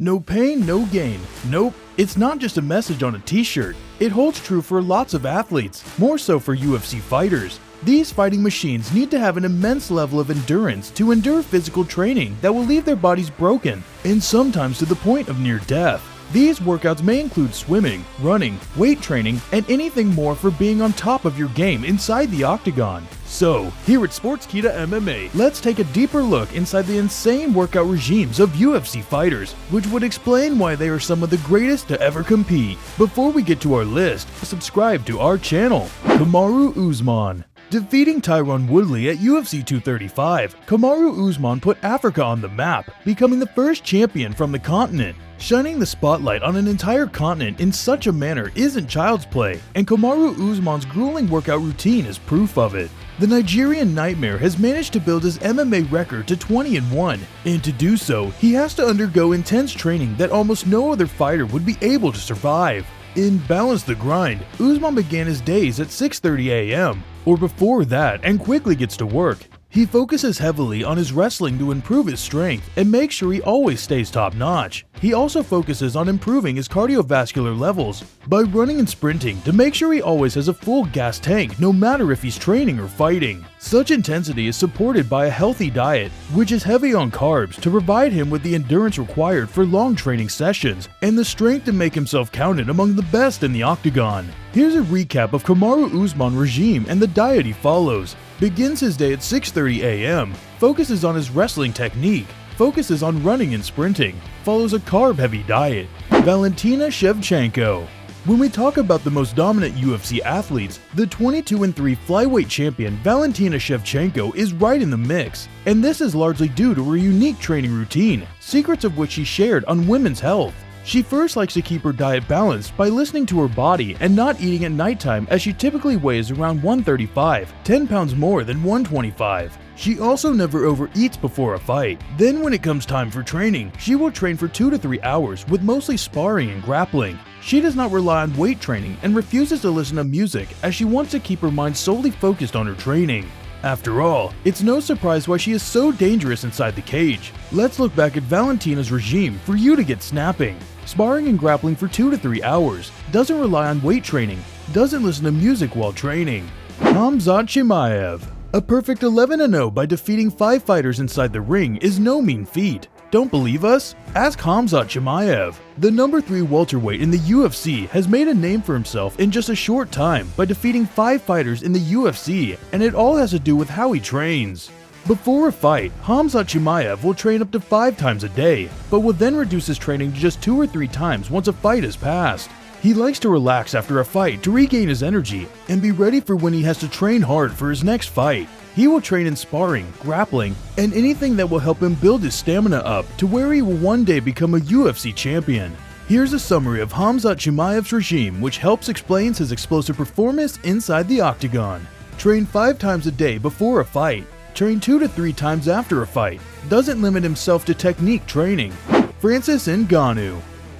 No pain, no gain. Nope, it's not just a message on a t-shirt. It holds true for lots of athletes, more so for UFC fighters. These fighting machines need to have an immense level of endurance to endure physical training that will leave their bodies broken, and sometimes to the point of near death. These workouts may include swimming, running, weight training, and anything more for being on top of your game inside the Octagon. So, here at SportsKeeda MMA, let's take a deeper look inside the insane workout regimes of UFC fighters, which would explain why they are some of the greatest to ever compete. Before we get to our list, subscribe to our channel. Kamaru Usman. Defeating Tyron Woodley at UFC 235, Kamaru Usman put Africa on the map, becoming the first champion from the continent. Shining the spotlight on an entire continent in such a manner isn't child's play, and Kamaru Usman's grueling workout routine is proof of it. The Nigerian Nightmare has managed to build his MMA record to 20-1, and to do so, he has to undergo intense training that almost no other fighter would be able to survive. In Balance the Grind, Usman began his days at 6:30 a.m., or before that, and quickly gets to work. He focuses heavily on his wrestling to improve his strength and make sure he always stays top-notch. He also focuses on improving his cardiovascular levels by running and sprinting to make sure he always has a full gas tank no matter if he's training or fighting. Such intensity is supported by a healthy diet, which is heavy on carbs to provide him with the endurance required for long training sessions and the strength to make himself counted among the best in the Octagon. Here's a recap of Kamaru Usman regime and the diet he follows. Begins his day at 6:30 a.m., focuses on his wrestling technique, focuses on running and sprinting, follows a carb-heavy diet. Valentina Shevchenko. When we talk about the most dominant UFC athletes, the 22-3 flyweight champion Valentina Shevchenko is right in the mix, and this is largely due to her unique training routine, secrets of which she shared on Women's Health. She first likes to keep her diet balanced by listening to her body and not eating at nighttime, as she typically weighs around 135, 10 pounds more than 125. She also never overeats before a fight. Then when it comes time for training, she will train for 2 to 3 hours with mostly sparring and grappling. She does not rely on weight training and refuses to listen to music, as she wants to keep her mind solely focused on her training. After all, it's no surprise why she is so dangerous inside the cage. Let's look back at Valentina's regime for you to get snapping. Sparring and grappling for 2 to 3 hours, doesn't rely on weight training, doesn't listen to music while training. Khamzat Chimaev. A perfect 11-0 by defeating 5 fighters inside the ring is no mean feat. Don't believe us? Ask Khamzat Chimaev. The number 3 welterweight in the UFC has made a name for himself in just a short time by defeating 5 fighters in the UFC, and it all has to do with how he trains. Before a fight, Khamzat Chimaev will train up to 5 times a day, but will then reduce his training to just 2 or 3 times once a fight has passed. He likes to relax after a fight to regain his energy and be ready for when he has to train hard for his next fight. He will train in sparring, grappling, and anything that will help him build his stamina up to where he will one day become a UFC champion. Here's a summary of Khamzat Chimaev's regime, which helps explain his explosive performance inside the Octagon. Train 5 times a day before a fight. Train 2 to 3 times after a fight. Doesn't limit himself to technique training. Francis Ngannou.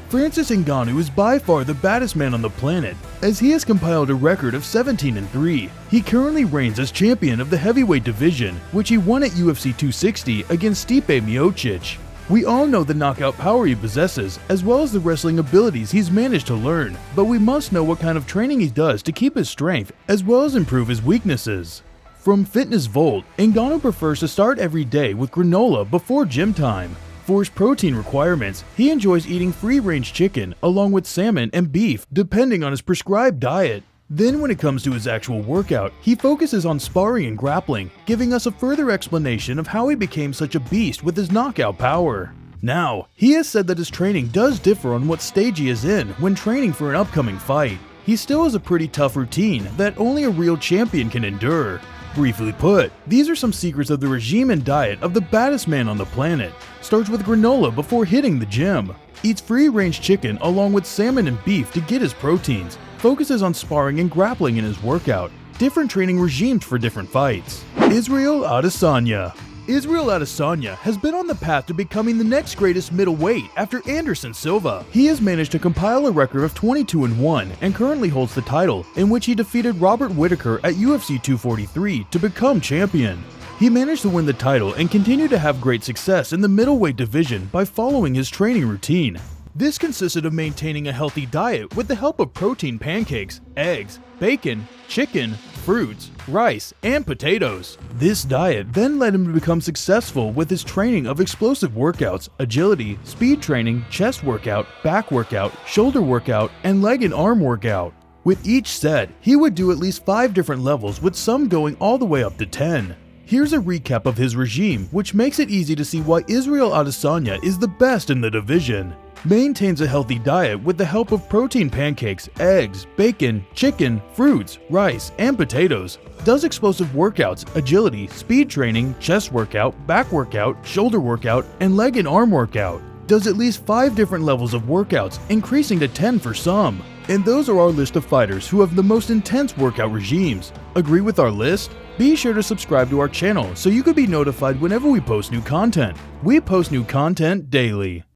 Francis Ngannou is by far the baddest man on the planet, as he has compiled a record of 17-3. He currently reigns as champion of the heavyweight division, which he won at UFC 260 against Stipe Miocic. We all know the knockout power he possesses, as well as the wrestling abilities he's managed to learn, but we must know what kind of training he does to keep his strength, as well as improve his weaknesses. From Fitness Volt, Ngannou prefers to start every day with granola before gym time. For his protein requirements, he enjoys eating free-range chicken along with salmon and beef, depending on his prescribed diet. Then when it comes to his actual workout, he focuses on sparring and grappling, giving us a further explanation of how he became such a beast with his knockout power. Now, he has said that his training does differ on what stage he is in when training for an upcoming fight. He still has a pretty tough routine that only a real champion can endure. Briefly put, these are some secrets of the regime and diet of the baddest man on the planet. Starts with granola before hitting the gym. Eats free-range chicken along with salmon and beef to get his proteins. Focuses on sparring and grappling in his workout. Different training regimes for different fights. Israel Adesanya. Israel Adesanya has been on the path to becoming the next greatest middleweight after Anderson Silva. He has managed to compile a record of 22-1 and currently holds the title, in which he defeated Robert Whittaker at UFC 243 to become champion. He managed to win the title and continue to have great success in the middleweight division by following his training routine. This consisted of maintaining a healthy diet with the help of protein pancakes, eggs, bacon, chicken, fruits, rice, and potatoes. This diet then led him to become successful with his training of explosive workouts, agility, speed training, chest workout, back workout, shoulder workout, and leg and arm workout. With each set, he would do at least 5 different levels, with some going all the way up to 10. Here's a recap of his regime, which makes it easy to see why Israel Adesanya is the best in the division. Maintains a healthy diet with the help of protein pancakes, eggs, bacon, chicken, fruits, rice, and potatoes. Does explosive workouts, agility, speed training, chest workout, back workout, shoulder workout, and leg and arm workout. Does at least 5 different levels of workouts, increasing to 10 for some. And those are our list of fighters who have the most intense workout regimes. Agree with our list? Be sure to subscribe to our channel so you can be notified whenever we post new content. We post new content daily.